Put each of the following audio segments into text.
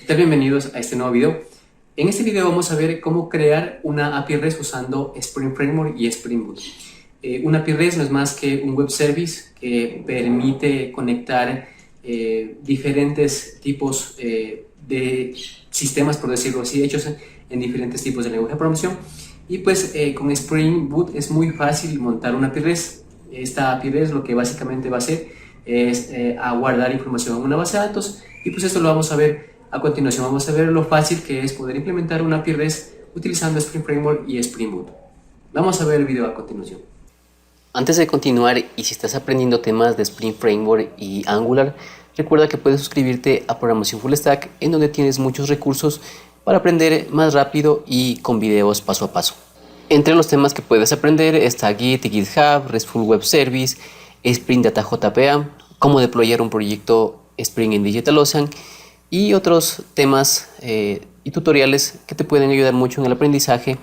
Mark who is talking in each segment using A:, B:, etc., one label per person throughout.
A: ¿Qué tal? Bienvenidos a este nuevo video. En este video vamos a ver cómo crear una API REST usando Spring Framework y Spring Boot. Una API REST no es más que un web service que permite conectar diferentes tipos de sistemas, por decirlo así, hechos en diferentes tipos de lenguaje de programación. Y pues con Spring Boot es muy fácil montar una API REST. Esta API REST lo que básicamente va a hacer es guardar información en una base de datos, y pues esto lo vamos a ver a continuación. Vamos a ver lo fácil que es poder implementar una API REST utilizando Spring Framework y Spring Boot. Vamos a ver el video a continuación.
B: Antes de continuar, y si estás aprendiendo temas de Spring Framework y Angular, recuerda que puedes suscribirte a Programación Full Stack, en donde tienes muchos recursos para aprender más rápido y con videos paso a paso. Entre los temas que puedes aprender está Git y GitHub, RESTful Web Service, Spring Data JPA, cómo deployar un proyecto Spring en DigitalOcean y otros temas y tutoriales que te pueden ayudar mucho en el aprendizaje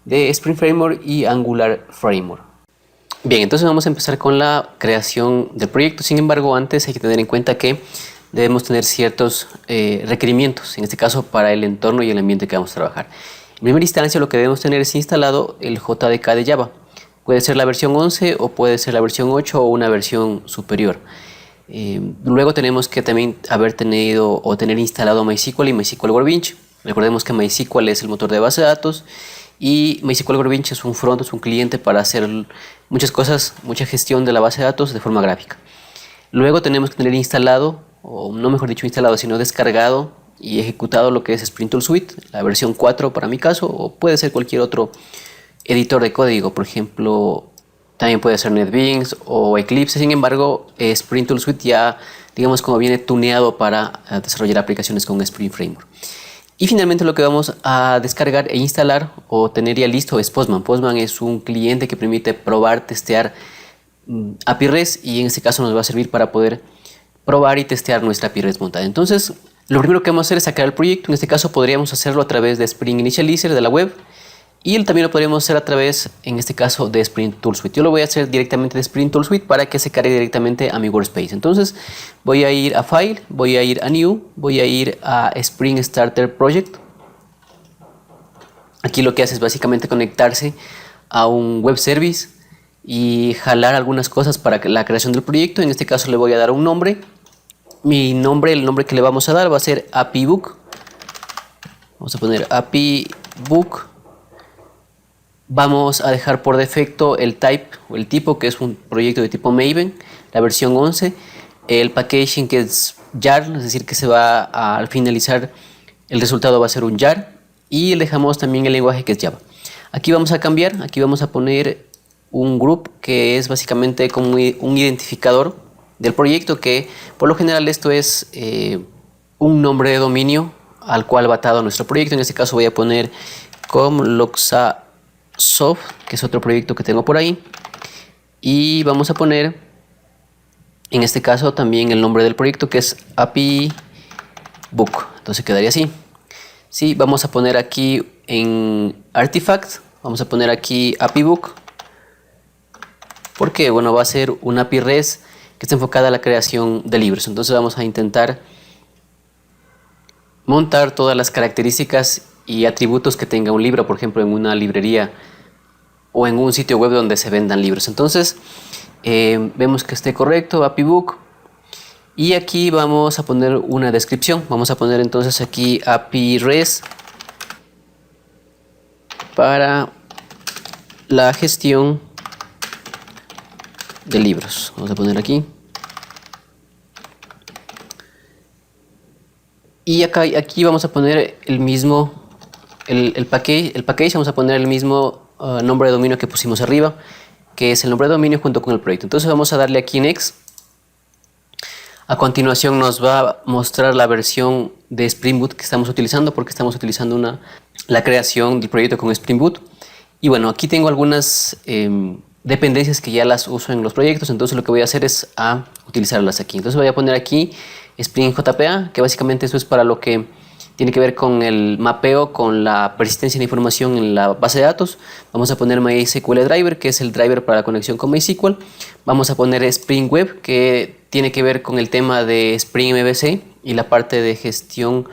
B: de Spring Framework y Angular Framework. Bien, entonces vamos a empezar con la creación del proyecto. Sin embargo, antes hay que tener en cuenta que debemos tener ciertos requerimientos, en este caso para el entorno y el ambiente que vamos a trabajar. En primera instancia, lo que debemos tener es instalado el JDK de Java. Puede ser la versión 11 o puede ser la versión 8 o una versión superior. Luego tenemos que también haber tenido o tener instalado MySQL y MySQL Workbench. Recordemos que MySQL es el motor de base de datos y MySQL Workbench es un front, es un cliente para hacer muchas cosas, mucha gestión de la base de datos de forma gráfica. Luego tenemos que tener instalado, o no mejor dicho instalado, sino descargado y ejecutado lo que es Spring Tool Suite, la versión 4 para mi caso, o puede ser cualquier otro editor de código, por ejemplo, también puede ser NetBeans o Eclipse. Sin embargo, Spring Tool Suite ya, digamos, como viene tuneado para desarrollar aplicaciones con Spring Framework. Y finalmente lo que vamos a descargar e instalar o tener ya listo es Postman. Postman es un cliente que permite probar, testear API REST, y en este caso nos va a servir para poder probar y testear nuestra API REST montada. Entonces, lo primero que vamos a hacer es sacar el proyecto. En este caso podríamos hacerlo a través de Spring Initializer de la web, y también lo podríamos hacer a través, en este caso, de Spring Tool Suite. Yo lo voy a hacer directamente de Spring Tool Suite para que se cargue directamente a mi workspace. Entonces voy a ir a File, voy a ir a New, voy a ir a Spring Starter Project. Aquí lo que hace es básicamente conectarse a un web service y jalar algunas cosas para la creación del proyecto. En este caso le voy a dar un nombre. El nombre que le vamos a dar va a ser API Book. Vamos a poner API Book. Vamos a dejar por defecto el type o el tipo, que es un proyecto de tipo Maven, la versión 11. El packaging, que es jar, es decir, que se va al finalizar el resultado va a ser un jar. Y dejamos también el lenguaje, que es Java. Aquí vamos a cambiar, aquí vamos a poner un group, que es básicamente como un identificador del proyecto, que por lo general esto es un nombre de dominio al cual va atado nuestro proyecto. En este caso voy a poner comloxasoft, que es otro proyecto que tengo por ahí, y vamos a poner en este caso también el nombre del proyecto, que es API Book. Entonces quedaría así. Sí, vamos a poner aquí en Artifact, vamos a poner aquí API Book, porque bueno, va a ser una API REST que está enfocada a la creación de libros. Entonces vamos a intentar montar todas las características y atributos que tenga un libro, por ejemplo, en una librería o en un sitio web donde se vendan libros. Entonces vemos que esté correcto, API Book, y aquí vamos a poner una descripción. Vamos a poner entonces aquí API REST para la gestión de libros. Vamos a poner aquí. Y aquí vamos a poner el mismo, el package, vamos a poner el mismo nombre de dominio que pusimos arriba, que es el nombre de dominio junto con el proyecto. Entonces vamos a darle aquí Next. A continuación nos va a mostrar la versión de Spring Boot que estamos utilizando, porque estamos utilizando la creación del proyecto con Spring Boot. Y bueno, aquí tengo algunas dependencias que ya las uso en los proyectos, entonces lo que voy a hacer es utilizarlas aquí. Entonces voy a poner aquí Spring JPA, que básicamente eso es para lo que tiene que ver con el mapeo, con la persistencia de información en la base de datos. Vamos a poner MySQL Driver, que es el driver para la conexión con MySQL. Vamos a poner Spring Web, que tiene que ver con el tema de Spring MVC y la parte de gestión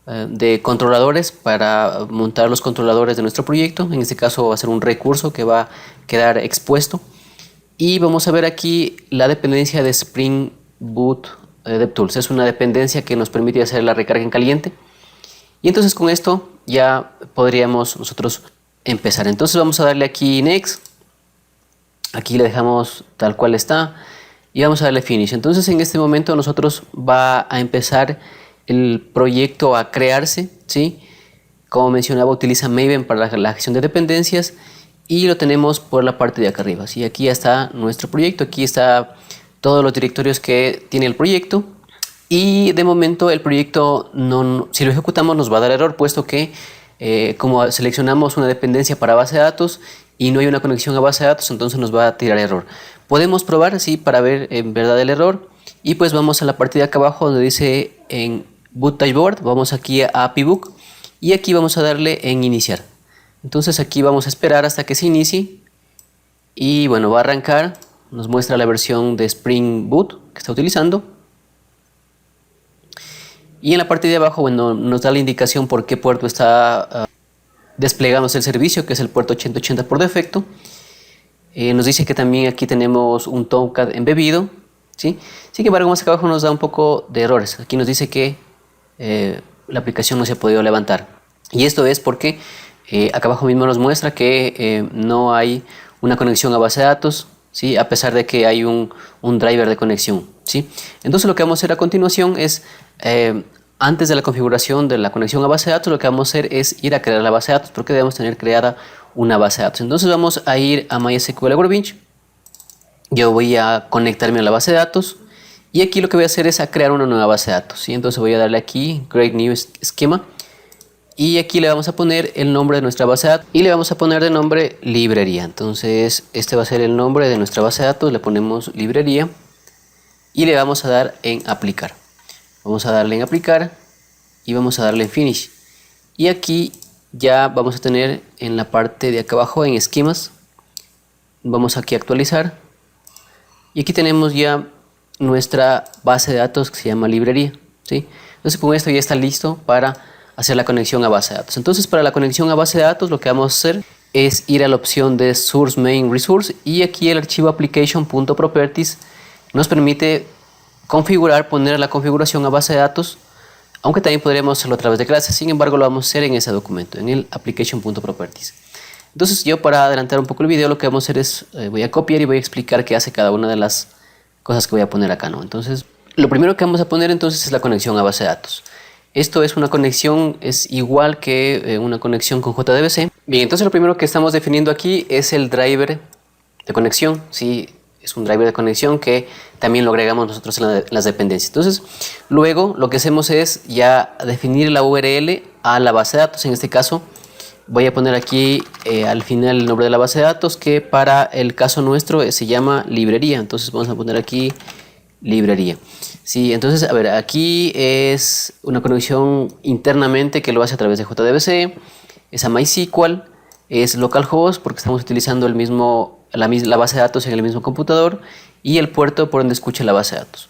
B: de controladores para montar los controladores de nuestro proyecto. En este caso va a ser un recurso que va a quedar expuesto. Y vamos a ver aquí la dependencia de Spring Boot DevTools. Es una dependencia que nos permite hacer la recarga en caliente. Y entonces con esto ya podríamos nosotros empezar. Entonces vamos a darle aquí Next. Aquí le dejamos tal cual está. Y vamos a darle Finish. Entonces en este momento nosotros va a empezar el proyecto a crearse, ¿sí? Como mencionaba, utiliza Maven para la gestión de dependencias. Y lo tenemos por la parte de acá arriba, ¿sí? Aquí ya está nuestro proyecto. Aquí está todos los directorios que tiene el proyecto. Y de momento el proyecto, si lo ejecutamos, nos va a dar error, puesto que como seleccionamos una dependencia para base de datos y no hay una conexión a base de datos, entonces nos va a tirar error. Podemos probar así para ver en verdad el error. Y pues vamos a la parte de acá abajo donde dice en Boot Dashboard. Vamos aquí a API Book y aquí vamos a darle en iniciar. Entonces aquí vamos a esperar hasta que se inicie. Y bueno, va a arrancar. Nos muestra la versión de Spring Boot que está utilizando. Y en la parte de abajo, bueno, nos da la indicación por qué puerto está desplegándose el servicio, que es el puerto 8080 por defecto. Nos dice que también aquí tenemos un Tomcat embebido, ¿sí? Sin embargo, más acá abajo nos da un poco de errores. Aquí nos dice que la aplicación no se ha podido levantar. Y esto es porque acá abajo mismo nos muestra que no hay una conexión a base de datos, ¿sí? A pesar de que hay un driver de conexión, ¿sí? Entonces lo que vamos a hacer a continuación es, antes de la configuración de la conexión a base de datos, lo que vamos a hacer es ir a crear la base de datos, porque debemos tener creada una base de datos. Entonces vamos a ir a MySQL Workbench. Yo voy a conectarme a la base de datos y aquí lo que voy a hacer es a crear una nueva base de datos, ¿sí? Entonces voy a darle aquí Create New Schema. Y aquí le vamos a poner el nombre de nuestra base de datos y le vamos a poner de nombre librería. Entonces este va a ser el nombre de nuestra base de datos, le ponemos librería y le vamos a dar en aplicar. Vamos a darle en aplicar y vamos a darle en finish. Y aquí ya vamos a tener en la parte de acá abajo en esquemas, vamos aquí a actualizar y aquí tenemos ya nuestra base de datos que se llama librería, ¿sí? Entonces con esto ya está listo para hacer la conexión a base de datos. Entonces para la conexión a base de datos lo que vamos a hacer es ir a la opción de Source Main Resource y aquí el archivo application.properties nos permite configurar, poner la configuración a base de datos, aunque también podríamos hacerlo a través de clases. Sin embargo lo vamos a hacer en ese documento, en el application.properties. Entonces yo, para adelantar un poco el video, lo que vamos a hacer es voy a copiar y voy a explicar qué hace cada una de las cosas que voy a poner acá, ¿no? Entonces lo primero que vamos a poner entonces es la conexión a base de datos. Esto es una conexión, es igual que una conexión con JDBC. Bien, entonces lo primero que estamos definiendo aquí es el driver de conexión. Sí, es un driver de conexión que también lo agregamos nosotros en las dependencias. Entonces, luego lo que hacemos es ya definir la URL a la base de datos. En este caso, voy a poner aquí al final el nombre de la base de datos, que para el caso nuestro se llama librería. Entonces vamos a poner aquí librería. Sí, entonces, a ver, aquí es una conexión internamente que lo hace a través de JDBC, es a MySQL, es localhost porque estamos utilizando la base de datos en el mismo computador y el puerto por donde escucha la base de datos.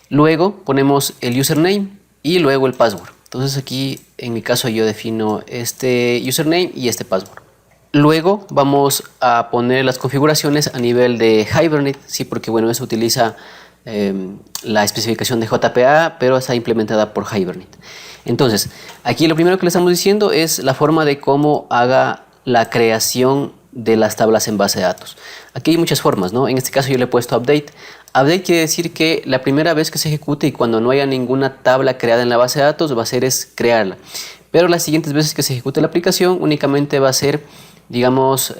B: Luego ponemos el username y luego el password. Entonces aquí en mi caso yo defino este username y este password. Luego vamos a poner las configuraciones a nivel de Hibernate, sí, porque bueno, eso utiliza la especificación de JPA, pero está implementada por Hibernate. Entonces, aquí lo primero que le estamos diciendo es la forma de cómo haga la creación de las tablas en base de datos. Aquí hay muchas formas, ¿no? En este caso yo le he puesto update. Update quiere decir que la primera vez que se ejecute y cuando no haya ninguna tabla creada en la base de datos, va a hacer es crearla. Pero las siguientes veces que se ejecute la aplicación, únicamente va a ser, digamos,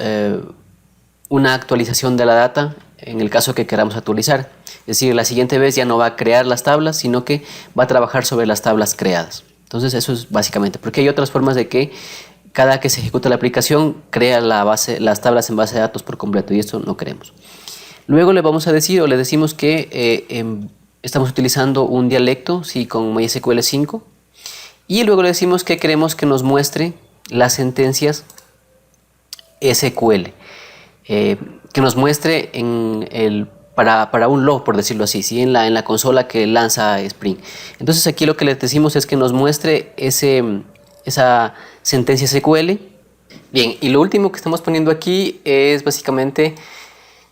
B: una actualización de la data en el caso que queramos actualizar. Es decir, la siguiente vez ya no va a crear las tablas, sino que va a trabajar sobre las tablas creadas. Entonces eso es básicamente, porque hay otras formas de que cada que se ejecuta la aplicación crea las tablas en base de datos por completo, y esto no queremos. Luego le vamos a decir, o le decimos que estamos utilizando un dialecto, sí, con MySQL 5, y luego le decimos que queremos que nos muestre las sentencias SQL, que nos muestre en el para un log, por decirlo así, ¿sí? en la consola que lanza Spring. Entonces aquí lo que le decimos es que nos muestre esa sentencia SQL. Bien, y lo último que estamos poniendo aquí es básicamente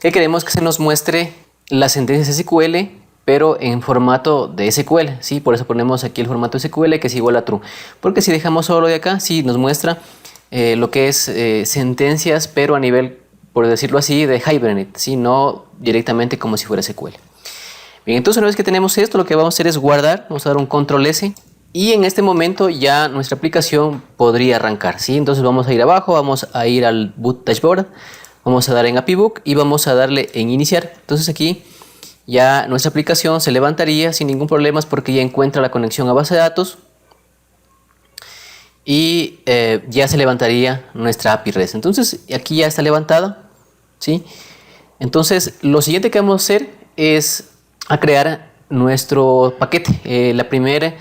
B: que queremos que se nos muestre la sentencia SQL, pero en formato de SQL, ¿sí? Por eso ponemos aquí el formato SQL, que es igual a true. Porque si dejamos solo de acá, sí nos muestra lo que es sentencias, pero a nivel, por decirlo así, de Hibernate, ¿sí? No directamente como si fuera SQL. Bien, entonces una vez que tenemos esto, lo que vamos a hacer es guardar, vamos a dar un control S, y en este momento ya nuestra aplicación podría arrancar, ¿sí? Entonces vamos a ir abajo, vamos a ir al boot dashboard, vamos a dar en API Book y vamos a darle en iniciar. Entonces aquí ya nuestra aplicación se levantaría sin ningún problema porque ya encuentra la conexión a base de datos y ya se levantaría nuestra API REST. Entonces aquí ya está levantada, ¿sí? Entonces lo siguiente que vamos a hacer es a crear nuestro paquete. La primera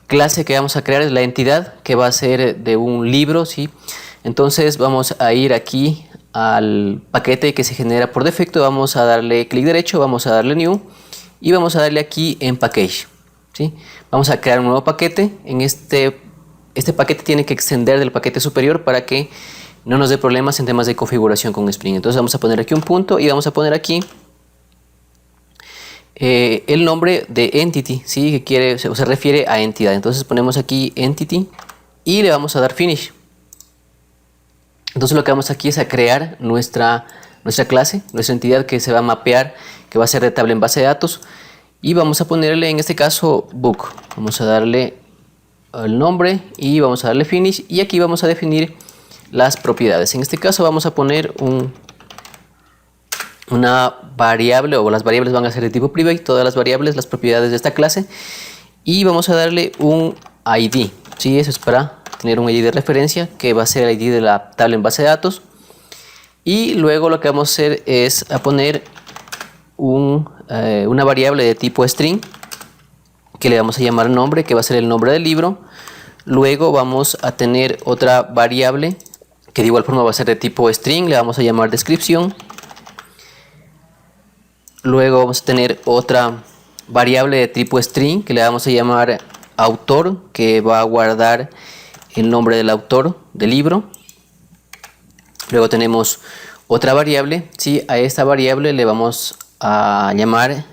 B: clase que vamos a crear es la entidad, que va a ser de un libro, ¿sí? Entonces vamos a ir aquí al paquete que se genera por defecto, vamos a darle clic derecho, vamos a darle new y vamos a darle aquí en package, ¿sí? Vamos a crear un nuevo paquete. En este paquete tiene que extender del paquete superior para que no nos dé problemas en temas de configuración con Spring. Entonces vamos a poner aquí un punto y vamos a poner aquí el nombre de entity, ¿sí? Que quiere, se refiere a entidad. Entonces ponemos aquí entity y le vamos a dar finish. Entonces lo que vamos aquí es a crear nuestra clase, nuestra entidad que se va a mapear, que va a ser de tabla en base de datos, y vamos a ponerle en este caso book. Vamos a darle el nombre y vamos a darle finish, y aquí vamos a definir las propiedades. En este caso vamos a poner una variable, o las variables van a ser de tipo private, todas las variables, las propiedades de esta clase, y vamos a darle un ID, ¿sí? Eso es para tener un ID de referencia, que va a ser el ID de la tabla en base de datos. Y luego lo que vamos a hacer es a poner una variable de tipo string, que le vamos a llamar nombre, que va a ser el nombre del libro. Luego vamos a tener otra variable que de igual forma va a ser de tipo string, le vamos a llamar descripción. Luego vamos a tener otra variable de tipo string que le vamos a llamar autor, que va a guardar el nombre del autor del libro. Luego tenemos otra variable, ¿sí? A esta variable le vamos a llamar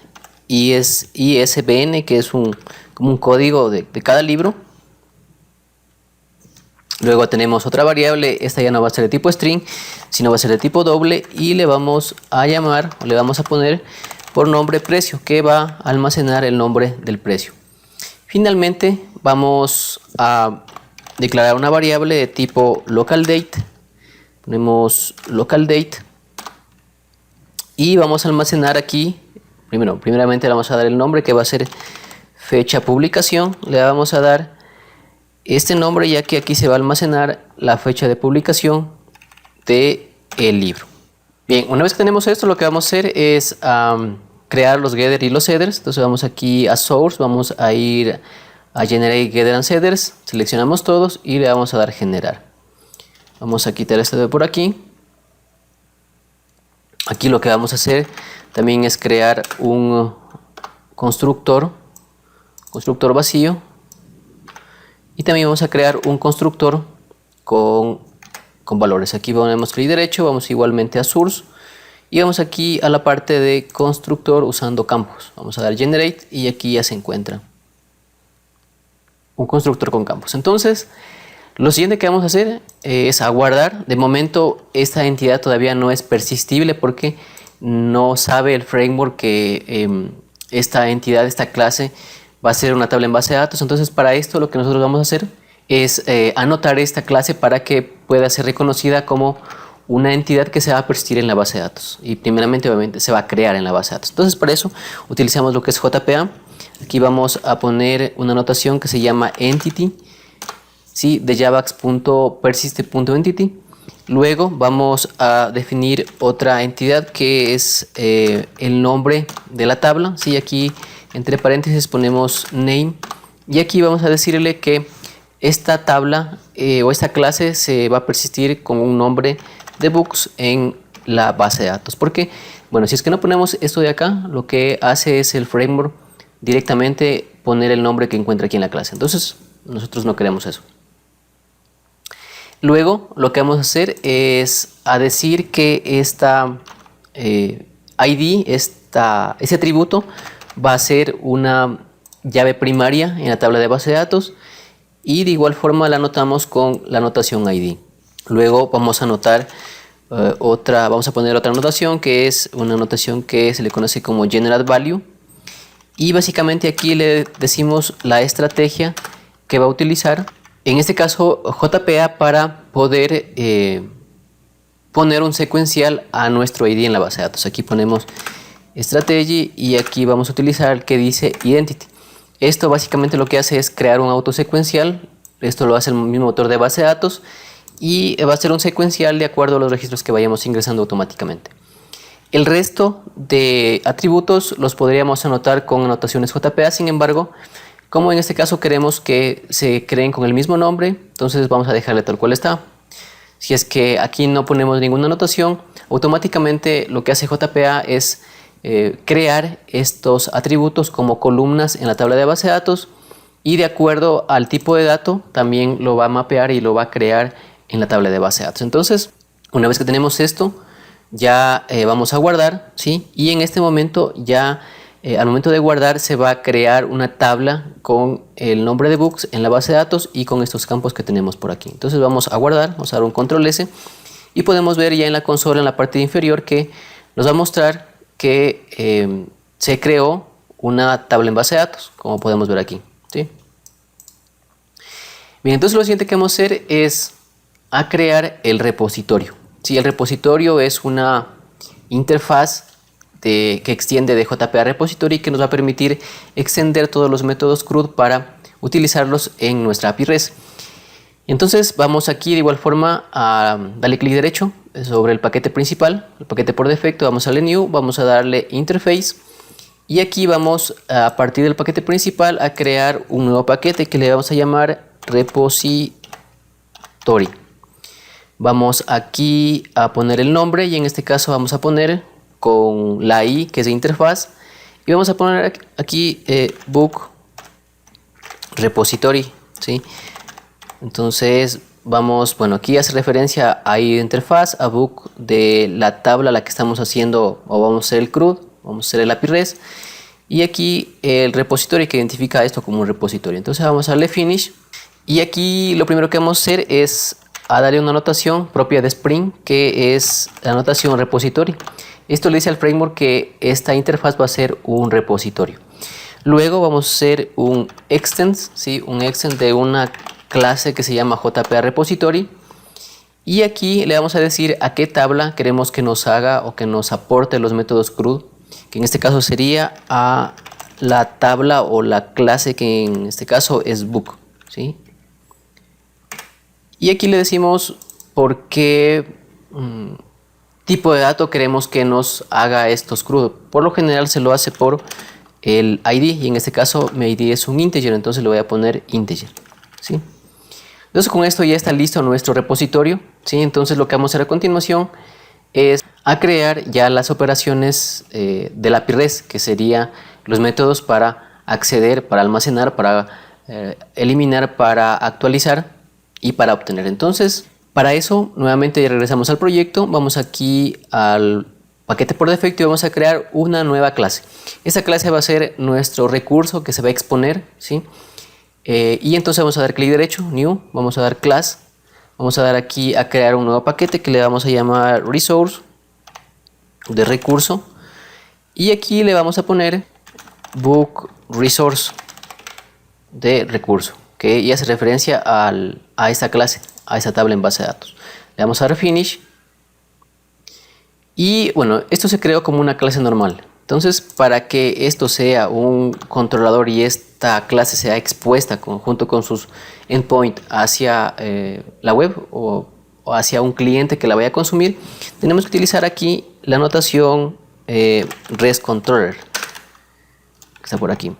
B: ISBN, que es como un código de cada libro. Luego tenemos otra variable, esta ya no va a ser de tipo string, sino va a ser de tipo doble, y le vamos a llamar, o le vamos a poner por nombre precio, que va a almacenar el nombre del precio. Finalmente vamos a declarar una variable de tipo local date. Ponemos local date y vamos a almacenar aquí, primeramente le vamos a dar el nombre, que va a ser fecha publicación. Le vamos a dar este nombre, ya que aquí se va a almacenar la fecha de publicación del libro. Bien, una vez que tenemos esto, lo que vamos a hacer es crear los getters y los setters. Entonces vamos aquí a source, vamos a ir a generate getter and setters, seleccionamos todos y le vamos a dar generar. Vamos a quitar esto de por aquí. Aquí lo que vamos a hacer también es crear un constructor vacío, y también vamos a crear un constructor con valores. Aquí ponemos clic derecho, vamos igualmente a source y vamos aquí a la parte de constructor usando campos. Vamos a dar generate y aquí ya se encuentra un constructor con campos. Entonces lo siguiente que vamos a hacer es aguardar. De momento esta entidad todavía no es persistible porque no sabe el framework que esta entidad, esta clase, va a ser una tabla en base de datos. Entonces para esto lo que nosotros vamos a hacer es anotar esta clase para que pueda ser reconocida como una entidad que se va a persistir en la base de datos, y primeramente obviamente se va a crear en la base de datos. Entonces para eso utilizamos lo que es JPA. Aquí vamos a poner una anotación que se llama entity, ¿sí? De javax.persist.entity. Luego vamos a definir otra entidad que es el nombre de la tabla, ¿sí? Aquí entre paréntesis ponemos name, y aquí vamos a decirle que esta tabla o esta clase se va a persistir con un nombre de books en la base de datos, porque Bueno, si es que no ponemos esto de acá, lo que hace es el framework directamente poner el nombre que encuentra aquí en la clase. Entonces, nosotros no queremos eso. Luego, lo que vamos a hacer es a decir que esta ID, ese atributo, va a ser una llave primaria en la tabla de base de datos y de igual forma la anotamos con la notación ID. Luego vamos a anotar vamos a poner otra notación que es una notación que se le conoce como General Value y básicamente aquí le decimos la estrategia que va a utilizar, en este caso JPA, para poder poner un secuencial a nuestro ID en la base de datos. Aquí ponemos strategy y aquí vamos a utilizar el que dice identity. Esto básicamente lo que hace es crear un autosecuencial. Esto lo hace el mismo motor de base de datos y va a ser un secuencial de acuerdo a los registros que vayamos ingresando automáticamente. El resto de atributos los podríamos anotar con anotaciones JPA. Sin embargo, como en este caso queremos que se creen con el mismo nombre, entonces vamos a dejarle tal cual está. Si es que aquí no ponemos ninguna anotación, automáticamente lo que hace JPA es crear estos atributos como columnas en la tabla de base de datos y de acuerdo al tipo de dato también lo va a mapear y lo va a crear en la tabla de base de datos. Entonces, una vez que tenemos esto, ya vamos a guardar, ¿sí? Y en este momento ya al momento de guardar se va a crear una tabla con el nombre de books en la base de datos y con estos campos que tenemos por aquí. Entonces vamos a guardar, vamos a dar un control S y podemos ver ya en la consola en la parte inferior que nos va a mostrar que se creó una tabla en base de datos, como podemos ver aquí, ¿sí? Bien, entonces lo siguiente que vamos a hacer es a crear el repositorio. Sí, el repositorio es una interfaz que extiende de JPA Repository que nos va a permitir extender todos los métodos CRUD para utilizarlos en nuestra API REST. Entonces vamos aquí de igual forma a darle clic derecho sobre el paquete principal, el paquete por defecto, vamos a darle New, vamos a darle Interface y aquí vamos a partir del paquete principal a crear un nuevo paquete que le vamos a llamar Repository. Vamos aquí a poner el nombre y en este caso vamos a poner con la I que es de interfaz y vamos a poner aquí book repository, ¿sí? Entonces vamos, bueno, aquí hace referencia a I de interfaz, a book de la tabla a la que estamos haciendo o vamos a hacer el CRUD, vamos a hacer el API REST y aquí el repository que identifica esto como un repositorio. Entonces vamos a darle finish y aquí lo primero que vamos a hacer es a darle una anotación propia de Spring que es la anotación repository. Esto le dice al framework que esta interfaz va a ser un repositorio. Luego vamos a hacer un extend, ¿sí? Un extend de una clase que se llama JPA Repository. Y aquí le vamos a decir a qué tabla queremos que nos haga o que nos aporte los métodos CRUD, que en este caso sería a la tabla o la clase que en este caso es book, ¿sí? Y aquí le decimos por qué tipo de dato queremos que nos haga estos CRUD. Por lo general se lo hace por el ID y en este caso mi ID es un integer, entonces le voy a poner integer, ¿sí? Entonces con esto ya está listo nuestro repositorio, ¿sí? Entonces lo que vamos a hacer a continuación es a crear ya las operaciones de la API REST, que serían los métodos para acceder, para almacenar, para eliminar, para actualizar y para obtener. Entonces para eso nuevamente regresamos al proyecto, vamos aquí al paquete por defecto y vamos a crear una nueva clase. Esta clase va a ser nuestro recurso que se va a exponer, ¿sí? Y entonces vamos a dar clic derecho, New, vamos a dar Class, vamos a dar aquí a crear un nuevo paquete que le vamos a llamar Resource, de recurso, y aquí le vamos a poner Book Resource, de recurso, que hace referencia a esta clase, a esta tabla en base de datos. Le vamos a dar Finish, y bueno, esto se creó como una clase normal. Entonces, para que esto sea un controlador y esta clase sea expuesta junto con sus endpoints hacia la web o hacia un cliente que la vaya a consumir, tenemos que utilizar aquí la notación REST Controller, que está por aquí,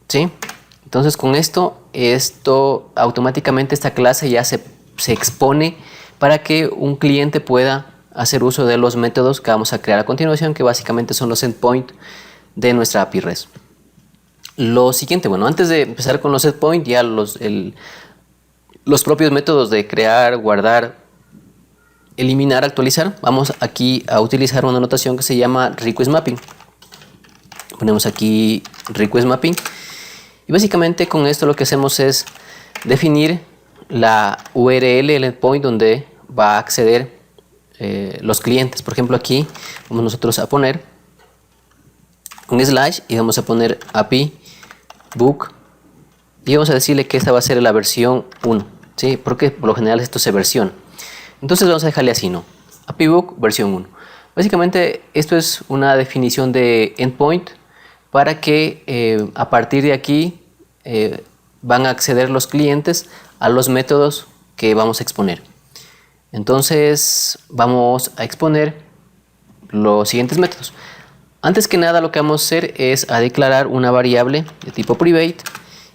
B: ¿sí? Entonces, con esto automáticamente esta clase ya se expone para que un cliente pueda hacer uso de los métodos que vamos a crear a continuación, que básicamente son los endpoints de nuestra API REST. Lo siguiente, bueno, antes de empezar con los endpoints, ya los propios métodos de crear, guardar, eliminar, actualizar, vamos aquí a utilizar una notación que se llama request mapping. Ponemos aquí request mapping y básicamente con esto lo que hacemos es definir la URL, el endpoint donde va a acceder los clientes. Por ejemplo, aquí vamos nosotros a poner un slash y vamos a poner API book y vamos a decirle que esta va a ser la versión 1, ¿sí? Porque por lo general esto se versiona. Entonces vamos a dejarle así, ¿no? API book versión 1. Básicamente esto es una definición de endpoint para que a partir de aquí van a acceder los clientes a los métodos que vamos a exponer. Entonces vamos a exponer los siguientes métodos. Antes que nada lo que vamos a hacer es a declarar una variable de tipo private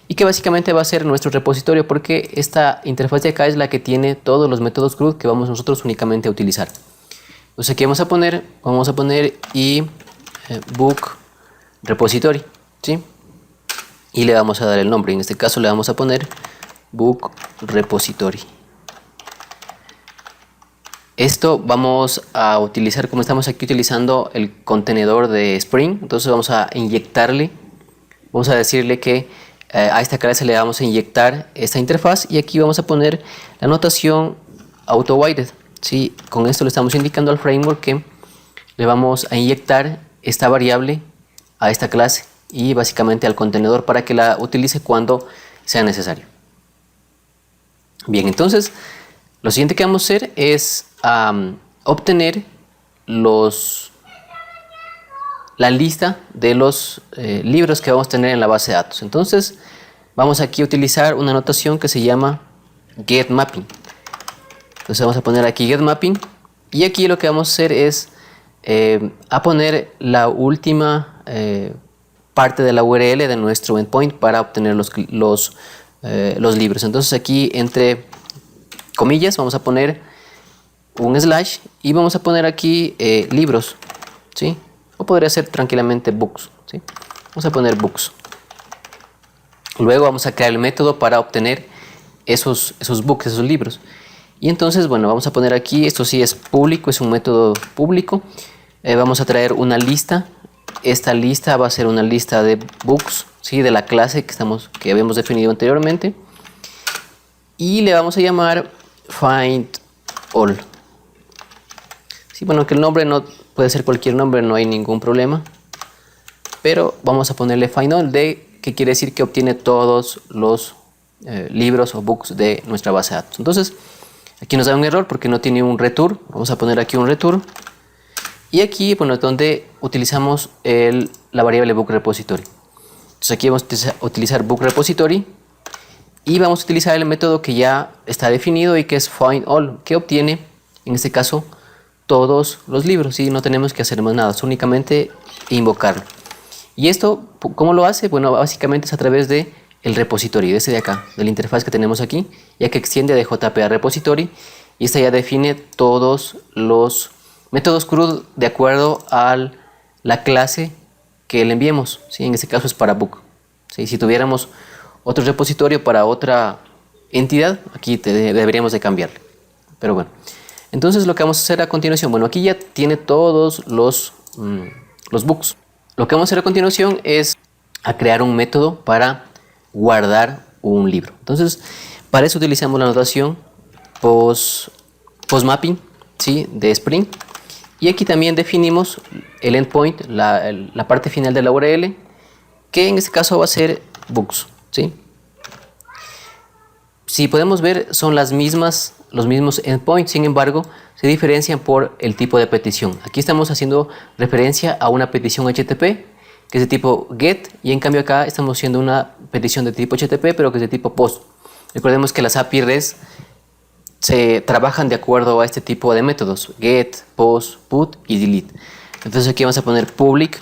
B: y que básicamente va a ser nuestro repositorio, porque esta interfaz de acá es la que tiene todos los métodos CRUD que vamos nosotros únicamente a utilizar. Entonces aquí vamos a poner y book repository, ¿sí? Y le vamos a dar el nombre. En este caso le vamos a poner book repository. Esto vamos a utilizar, como estamos aquí utilizando el contenedor de Spring, entonces vamos a inyectarle, vamos a decirle que a esta clase le vamos a inyectar esta interfaz y aquí vamos a poner la notación auto-whited, ¿sí? Con esto le estamos indicando al framework que le vamos a inyectar esta variable a esta clase y básicamente al contenedor para que la utilice cuando sea necesario. Bien, entonces lo siguiente que vamos a hacer es obtener la lista de los libros que vamos a tener en la base de datos. Entonces vamos aquí a utilizar una notación que se llama getMapping. Entonces vamos a poner aquí getMapping y aquí lo que vamos a hacer es a poner la última parte de la URL de nuestro endpoint para obtener los libros. Entonces aquí entre comillas vamos a poner un slash y vamos a poner aquí libros, ¿sí? O podría ser tranquilamente books, ¿sí? Vamos a poner books. Luego vamos a crear el método para obtener esos books, esos libros. Y entonces, bueno, vamos a poner aquí, esto sí es público, es un método público. Vamos a traer una lista. Esta lista va a ser una lista de books, ¿sí? De la clase que habíamos definido anteriormente. Y le vamos a llamar find all. Sí, bueno, que el nombre no puede ser cualquier nombre, no hay ningún problema. Pero vamos a ponerle find all, que quiere decir que obtiene todos los libros o books de nuestra base de datos. Entonces, aquí nos da un error porque no tiene un return. Vamos a poner aquí un return. Y aquí, bueno, es donde utilizamos la variable book repository. Entonces aquí vamos a utilizar book repository. Y vamos a utilizar el método que ya está definido y que es find all, que obtiene, en este caso, todos los libros. ¿Sí? No tenemos que hacer más nada, es únicamente invocarlo. Y esto, ¿cómo lo hace? Bueno, básicamente es a través de el repository, de este de acá, de la interfaz que tenemos aquí, ya que extiende de JP a repository, y esta ya define todos los métodos CRUD de acuerdo a la clase que le enviemos. ¿Sí? En este caso es para book. ¿Sí? Si tuviéramos otro repositorio para otra entidad, aquí deberíamos de cambiarle. Pero bueno, entonces lo que vamos a hacer a continuación, bueno, aquí ya tiene todos los books. Lo que vamos a hacer a continuación es a crear un método para guardar un libro. Entonces, para eso utilizamos la notación postmapping, ¿sí? De Spring. Y aquí también definimos el endpoint, la parte final de la URL, que en este caso va a ser books, ¿sí? Si podemos ver, son los mismos endpoints, sin embargo, se diferencian por el tipo de petición. Aquí estamos haciendo referencia a una petición HTTP, que es de tipo GET, y en cambio acá estamos haciendo una petición de tipo HTTP, pero que es de tipo POST. Recordemos que las API REST se trabajan de acuerdo a este tipo de métodos: GET, POST, PUT y DELETE. Entonces aquí vamos a poner public.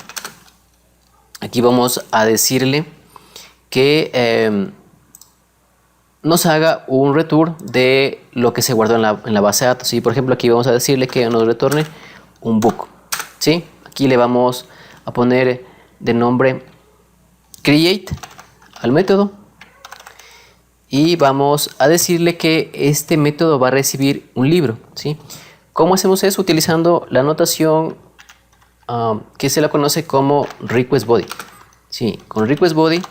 B: Aquí vamos a decirle que nos haga un return de lo que se guardó en la base de datos. ¿Sí? Por ejemplo, aquí vamos a decirle que nos retorne un book. ¿Sí? Aquí le vamos a poner de nombre create al método y vamos a decirle que este método va a recibir un libro. ¿Sí? ¿Cómo hacemos eso? Utilizando la notación que se la conoce como request body. ¿Sí? Con request body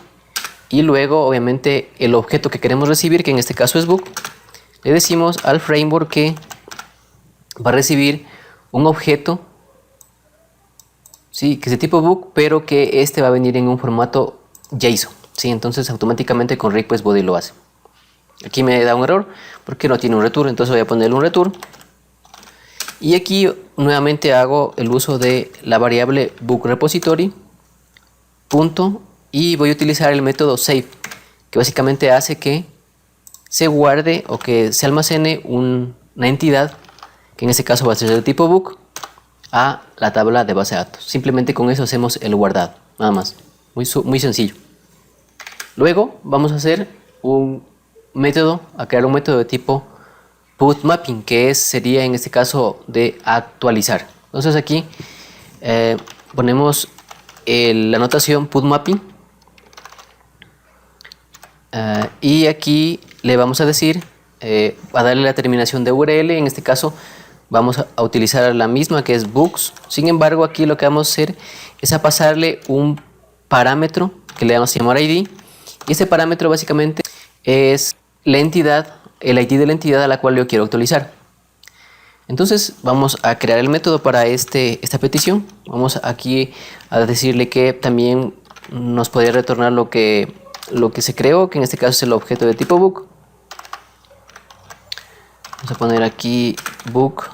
B: y luego obviamente el objeto que queremos recibir, que en este caso es book, le decimos al framework que va a recibir un objeto, ¿sí? Que es de tipo book, pero que este va a venir en un formato JSON. ¿Sí? Entonces automáticamente con request body lo hace. Aquí me da un error porque no tiene un return, entonces voy a ponerle un return. Y aquí nuevamente hago el uso de la variable book repository punto y voy a utilizar el método save, que básicamente hace que se guarde o que se almacene una entidad, que en este caso va a ser de tipo book, a la tabla de base de datos. Simplemente con eso hacemos el guardado, nada más, muy sencillo. Luego vamos a hacer a crear un método de tipo put mapping, que sería en este caso de actualizar. Entonces aquí ponemos la notación put mapping y aquí le vamos a decir, a darle la terminación de URL. En este caso vamos a utilizar la misma, que es books. Sin embargo, aquí lo que vamos a hacer es a pasarle un parámetro que le vamos a llamar ID, y este parámetro básicamente es la entidad, el ID de la entidad a la cual yo quiero actualizar. Entonces vamos a crear el método para esta petición. Vamos aquí a decirle que también nos podría retornar lo que se creó, que en este caso es el objeto de tipo book. Vamos a poner aquí book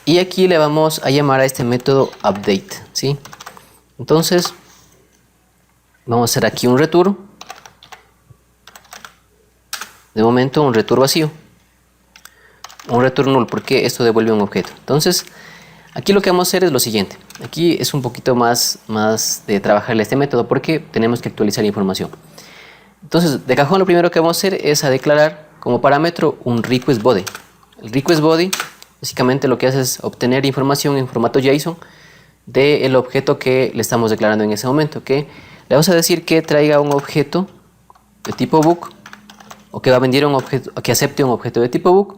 B: y aquí le vamos a llamar a este método update. ¿Sí? Entonces vamos a hacer aquí un return. De momento un return vacío, un return null, porque esto devuelve un objeto. Entonces aquí lo que vamos a hacer es lo siguiente. Aquí es un poquito más de trabajarle este método porque tenemos que actualizar información. Entonces de cajón lo primero que vamos a hacer es a declarar como parámetro un request body. El request body básicamente lo que hace es obtener información en formato JSON del objeto que le estamos declarando en ese momento. Que le vamos a decir que traiga un objeto de tipo book, o que va a venir un objeto, que acepte un objeto de tipo book.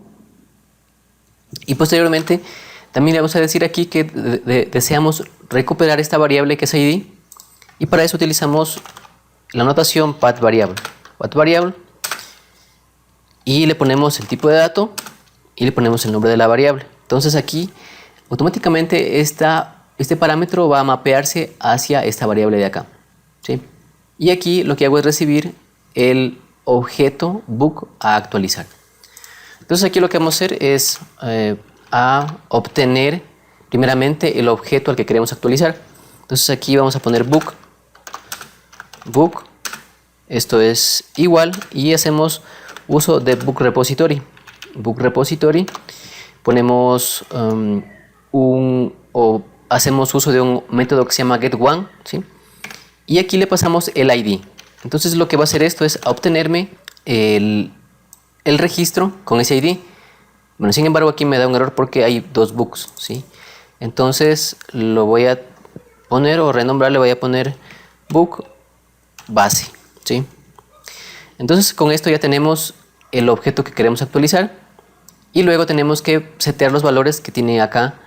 B: Y posteriormente también le vamos a decir aquí que deseamos recuperar esta variable que es ID, y para eso utilizamos la notación path variable, y le ponemos el tipo de dato y le ponemos el nombre de la variable. Entonces aquí automáticamente este parámetro va a mapearse hacia esta variable de acá. ¿Sí? Y aquí lo que hago es recibir el objeto book a actualizar. Entonces aquí lo que vamos a hacer es a obtener primeramente el objeto al que queremos actualizar. Entonces aquí vamos a poner book, esto es igual, y hacemos uso de book repository. Ponemos hacemos uso de un método que se llama getOne, ¿sí? Y aquí le pasamos el ID. Entonces lo que va a hacer esto es a obtenerme el registro con ese ID. Bueno, sin embargo aquí me da un error porque hay dos books, ¿sí? Entonces lo voy a poner o renombrar, le voy a poner book base, ¿sí? Entonces con esto ya tenemos el objeto que queremos actualizar, y luego tenemos que setear los valores que tiene acá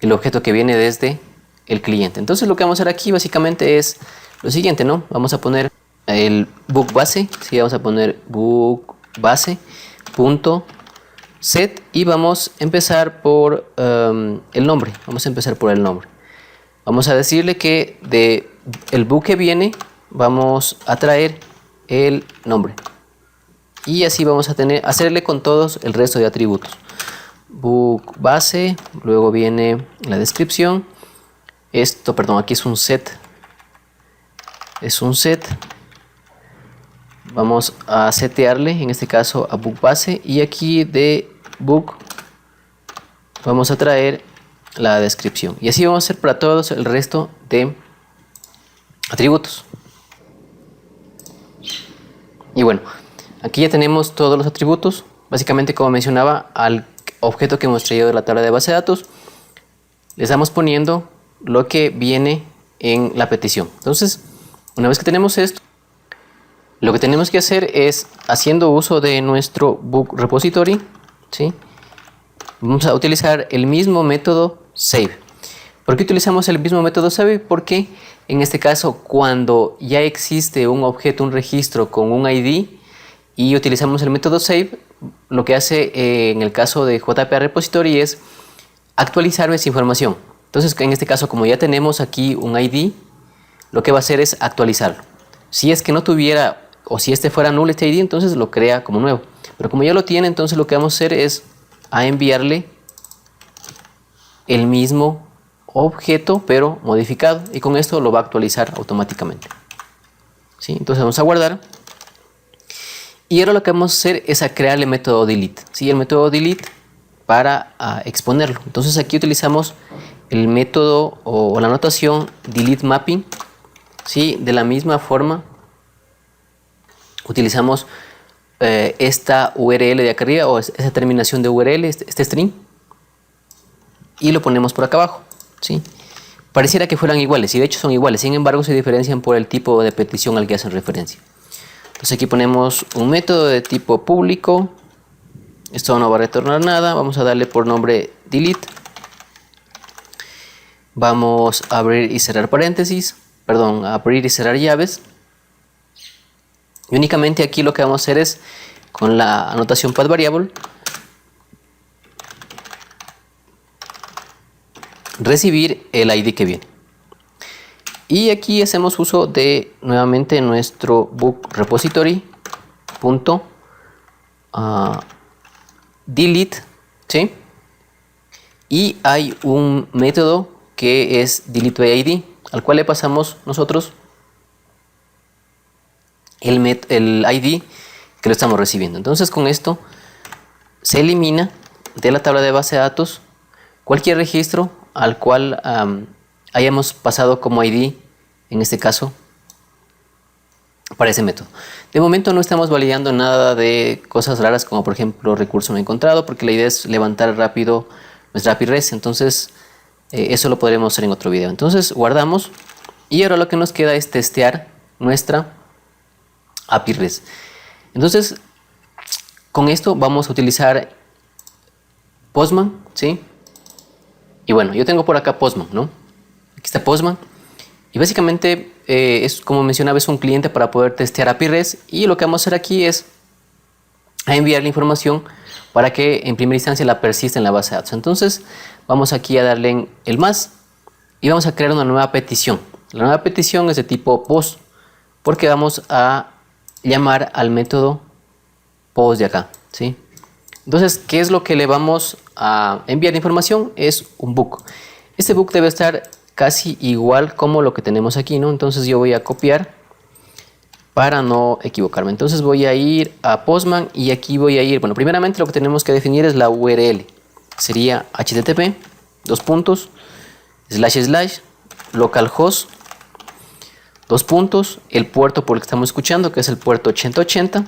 B: el objeto que viene desde el cliente. Entonces lo que vamos a hacer aquí básicamente es lo siguiente, ¿no? Vamos a poner el book base, ¿sí? Vamos a poner book base punto set y vamos a empezar por el nombre. Vamos a empezar por el nombre. Vamos a decirle que de el book que viene vamos a traer el nombre, y así vamos a hacerle con todos el resto de atributos. Book base, luego viene la descripción. Esto, perdón, aquí es un set. Vamos a setearle en este caso a book base, y aquí de book vamos a traer la descripción, y así vamos a hacer para todos el resto de atributos. Y bueno, aquí ya tenemos todos los atributos. Básicamente, como mencionaba, al objeto que hemos traído de la tabla de base de datos, le estamos poniendo lo que viene en la petición. Entonces, una vez que tenemos esto, lo que tenemos que hacer es, haciendo uso de nuestro book repository, ¿sí?, vamos a utilizar el mismo método save. ¿Por qué utilizamos el mismo método save? Porque en este caso, cuando ya existe un objeto, un registro con un ID y utilizamos el método save, lo que hace en el caso de JPA repository es actualizar esa información. Entonces, en este caso, como ya tenemos aquí un ID, lo que va a hacer es actualizarlo. Si es que no tuviera, o si este fuera null este ID, entonces lo crea como nuevo. Pero como ya lo tiene, entonces lo que vamos a hacer es a enviarle el mismo objeto pero modificado, y con esto lo va a actualizar automáticamente, ¿sí? Entonces vamos a guardar, y ahora lo que vamos a hacer es a crear el método delete, ¿sí?, el método delete para exponerlo. Entonces aquí utilizamos el método o la notación delete mapping, ¿sí? De la misma forma utilizamos esta URL de acá arriba, o esa terminación de URL, este string, y lo ponemos por acá abajo, ¿sí? Pareciera que fueran iguales, y de hecho son iguales, sin embargo se diferencian por el tipo de petición al que hacen referencia. Entonces aquí ponemos un método de tipo público, esto no va a retornar nada, vamos a darle por nombre delete, vamos a abrir y cerrar paréntesis, perdón, a abrir y cerrar llaves, y únicamente aquí lo que vamos a hacer es, con la anotación path variable, recibir el ID que viene. Y aquí hacemos uso de nuevamente nuestro book repository punto delete, ¿sí? Y hay un método que es delete by ID, al cual le pasamos nosotros el ID que lo estamos recibiendo. Entonces con esto se elimina de la tabla de base de datos cualquier registro al cual hayamos pasado como ID, en este caso, para ese método. De momento no estamos validando nada de cosas raras como por ejemplo recurso no encontrado, porque la idea es levantar rápido nuestra API REST. Entonces eso lo podremos hacer en otro video. Entonces guardamos, y ahora lo que nos queda es testear nuestra API REST. Entonces con esto vamos a utilizar Postman, ¿sí? Y bueno, yo tengo por acá Postman, ¿no? Aquí está Postman. Y básicamente, es, como mencionaba, es un cliente para poder testear API REST. Y lo que vamos a hacer aquí es a enviar la información para que en primera instancia la persista en la base de datos. Entonces, vamos aquí a darle en el más y vamos a crear una nueva petición. La nueva petición es de tipo post, porque vamos a llamar al método post de acá, ¿sí? Entonces, ¿qué es lo que le vamos a enviar de información? Es un book. Este book debe estar casi igual como lo que tenemos aquí, ¿no? Entonces yo voy a copiar para no equivocarme. Entonces voy a ir a Postman y aquí voy a ir, bueno, primeramente lo que tenemos que definir es la URL. Sería http //localhost el puerto por el que estamos escuchando, que es el puerto 8080.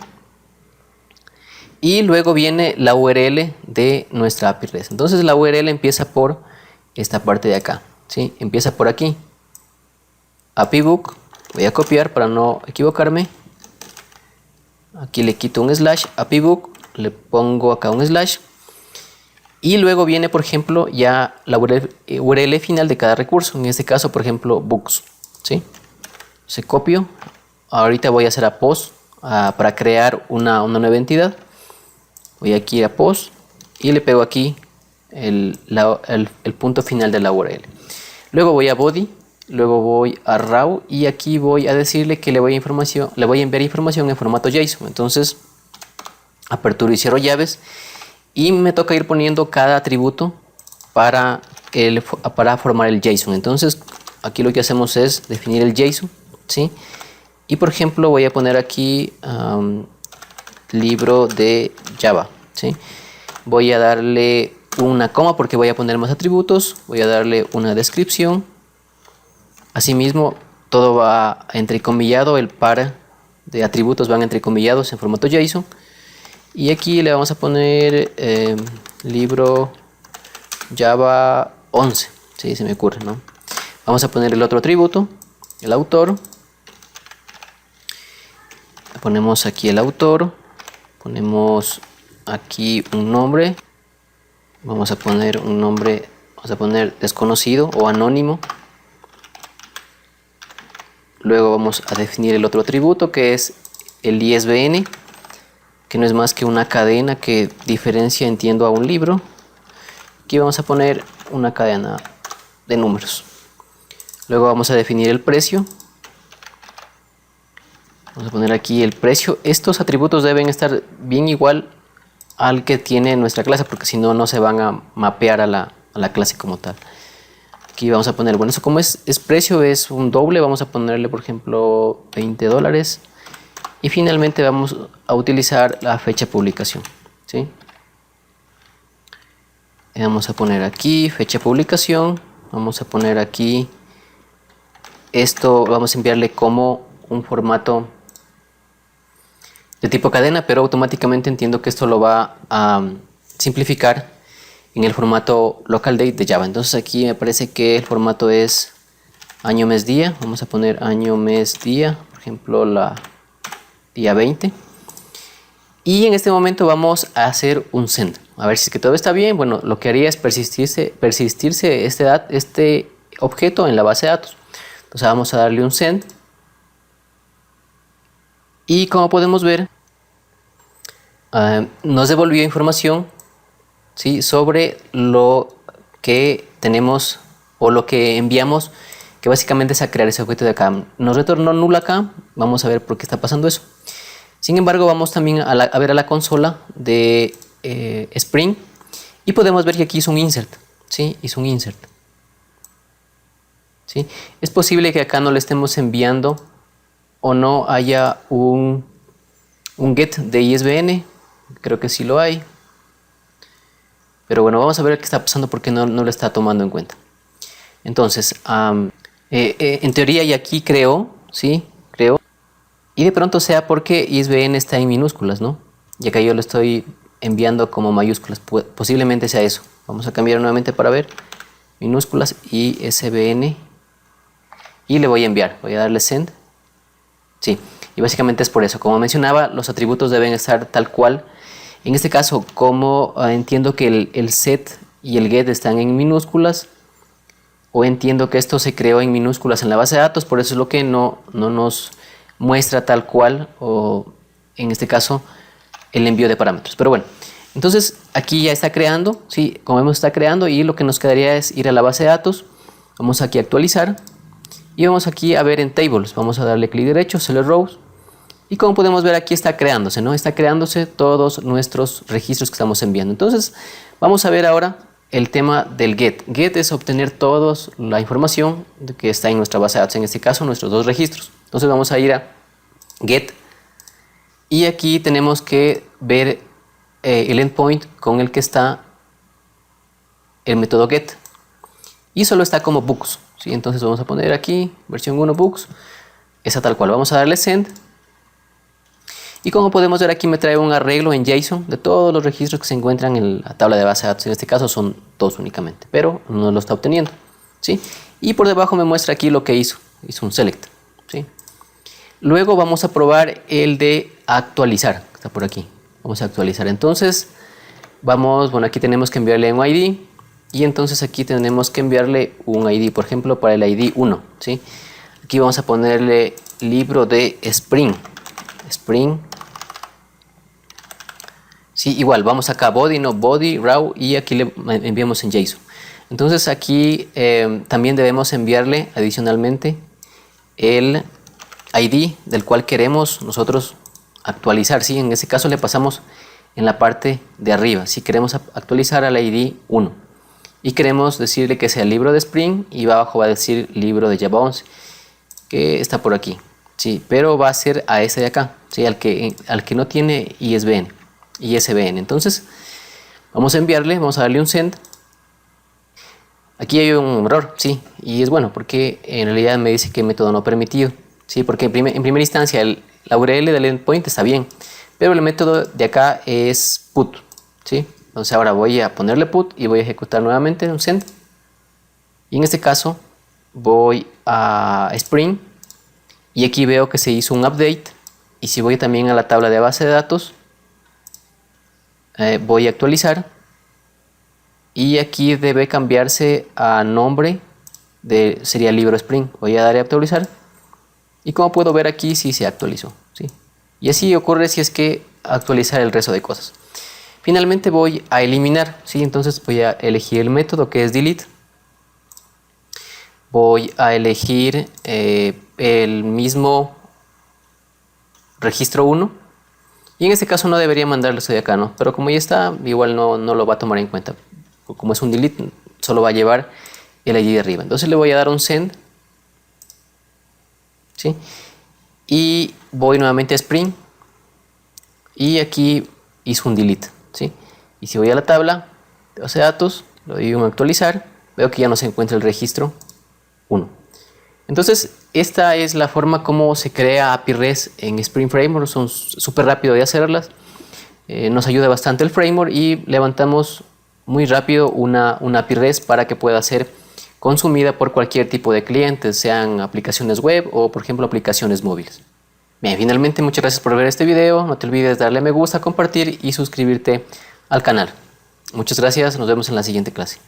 B: Y luego viene la URL de nuestra API REST. Entonces la URL empieza por esta parte de acá, ¿sí? Empieza por aquí. API book. Voy a copiar para no equivocarme. Aquí le quito un slash. API book. Le pongo acá un slash. Y luego viene, por ejemplo, ya la URL final de cada recurso. En este caso, por ejemplo, books, ¿sí? Se copio. Ahorita voy a hacer a post para crear una nueva entidad. Voy aquí a post y le pego aquí el punto final de la URL. Luego voy a body, luego voy a raw y aquí voy a decirle que le voy a enviar información en formato JSON. Entonces aperturo y cierro llaves y me toca ir poniendo cada atributo para formar el JSON. Entonces aquí lo que hacemos es definir el JSON, ¿sí? Y por ejemplo voy a poner aquí libro de Java, ¿sí? Voy a darle una coma porque voy a poner más atributos. Voy a darle una descripción. Asimismo, todo va entrecomillado, el para de atributos van entrecomillados en formato JSON. Y aquí le vamos a poner libro Java 11, si se me ocurre, ¿no? Vamos a poner el otro atributo, el autor. Ponemos aquí el autor, ponemos aquí un nombre, vamos a poner un nombre, vamos a poner desconocido o anónimo. Luego vamos a definir el otro atributo, que es el ISBN, que no es más que una cadena que diferencia, entiendo, a un libro. Aquí vamos a poner una cadena de números. Luego vamos a definir el precio. Vamos a poner aquí el precio. Estos atributos deben estar bien igual al que tiene nuestra clase, porque si no, no se van a mapear a la clase como tal. Aquí vamos a poner, bueno, eso como es precio, es un doble, vamos a ponerle, por ejemplo, $20. Y finalmente vamos a utilizar la fecha de publicación, ¿sí? Vamos a poner aquí fecha de publicación. Vamos a poner aquí esto, vamos a enviarle como un formato de tipo cadena, pero automáticamente entiendo que esto lo va a simplificar en el formato local date de Java. Entonces aquí me parece que el formato es año, mes, día. Vamos a poner año, mes, día, por ejemplo, la día 20. Y en este momento vamos a hacer un send. A ver si es que todo está bien. Bueno, lo que haría es persistirse este objeto en la base de datos. Entonces vamos a darle un send. Y como podemos ver, nos devolvió información, ¿sí?, sobre lo que tenemos o lo que enviamos, que básicamente es a crear ese objeto de acá. Nos retornó null acá. Vamos a ver por qué está pasando eso. Sin embargo, vamos también a ver a la consola de Spring y podemos ver que aquí hizo un insert, ¿sí? Hizo un insert, ¿sí? Es posible que acá no le estemos enviando o no haya un get de ISBN. Creo que sí lo hay. Pero bueno, vamos a ver qué está pasando porque no lo está tomando en cuenta. Entonces, en teoría y aquí creo, ¿sí? Creo. Y de pronto sea porque ISBN está en minúsculas, ¿no? Y acá yo lo estoy enviando como mayúsculas. Posiblemente sea eso. Vamos a cambiar nuevamente para ver. Minúsculas ISBN. Y le voy a enviar. Voy a darle send. Sí. Y básicamente es por eso. Como mencionaba, los atributos deben estar tal cual. En este caso, como entiendo que el set y el get están en minúsculas, o entiendo que esto se creó en minúsculas en la base de datos, por eso es lo que no nos muestra tal cual, o en este caso, el envío de parámetros. Pero bueno, entonces aquí ya está creando, ¿sí? Como vemos, está creando, y lo que nos quedaría es ir a la base de datos. Vamos aquí a actualizar y vamos aquí a ver en tables. Vamos a darle clic derecho, select rows. Y como podemos ver, aquí está creándose, ¿no? Está creándose todos nuestros registros que estamos enviando. Entonces, vamos a ver ahora el tema del get. Get es obtener toda la información que está en nuestra base de datos, en este caso, nuestros dos registros. Entonces, vamos a ir a get. Y aquí tenemos que ver el endpoint con el que está el método get. Y solo está como books, ¿sí? Entonces, vamos a poner aquí, versión 1 books. Esa tal cual. Vamos a darle send. Y como podemos ver, aquí me trae un arreglo en JSON de todos los registros que se encuentran en la tabla de base de datos. En este caso son 2 únicamente, pero no lo está obteniendo, ¿sí? Y por debajo me muestra aquí lo que hizo. Hizo un select, ¿sí? Luego vamos a probar el de actualizar, que está por aquí. Vamos a actualizar. Entonces, bueno, aquí tenemos que enviarle un ID. Y entonces aquí tenemos que enviarle un ID, por ejemplo, para el ID 1, ¿sí? Aquí vamos a ponerle libro de Spring. Sí, igual, vamos acá, body, no body, raw, y aquí le enviamos en JSON. Entonces aquí también debemos enviarle adicionalmente el ID del cual queremos nosotros actualizar, ¿sí? En ese caso le pasamos en la parte de arriba, si queremos actualizar al ID 1 y queremos decirle que sea libro de Spring, y abajo va a decir libro de Java 11, que está por aquí, sí, pero va a ser a este de acá, ¿sí? al que no tiene ISBN. Entonces vamos a enviarle, vamos a darle un send. Aquí hay un error, sí, y es bueno porque en realidad me dice que método no permitido, sí, porque en primera instancia la URL del endpoint está bien, pero el método de acá es put, ¿sí? Entonces ahora voy a ponerle put y voy a ejecutar nuevamente un send. Y en este caso voy a Spring y aquí veo que se hizo un update. Y si voy también a la tabla de base de datos, voy a actualizar. Y aquí debe cambiarse a nombre sería libro Spring. Voy a dar a actualizar. Y como puedo ver aquí, sí se actualizó, ¿sí? Y así ocurre si es que actualizar el resto de cosas. Finalmente voy a eliminar, ¿sí? Entonces voy a elegir el método que es delete. Voy a elegir el mismo registro 1. Y en este caso no debería mandarlo de acá, ¿no? Pero como ya está, igual no lo va a tomar en cuenta. Como es un delete, solo va a llevar el ID de arriba. Entonces le voy a dar un send. ¿Sí? Y voy nuevamente a Spring. Y aquí hizo un delete, ¿sí? Y si voy a la tabla de base de datos, lo doy un actualizar, veo que ya no se encuentra el registro 1. Entonces, esta es la forma como se crea API REST en Spring Framework. Son súper rápido de hacerlas. Nos ayuda bastante el framework y levantamos muy rápido una API REST para que pueda ser consumida por cualquier tipo de clientes, sean aplicaciones web o, por ejemplo, aplicaciones móviles. Bien, finalmente, muchas gracias por ver este video. No te olvides darle me gusta, compartir y suscribirte al canal. Muchas gracias. Nos vemos en la siguiente clase.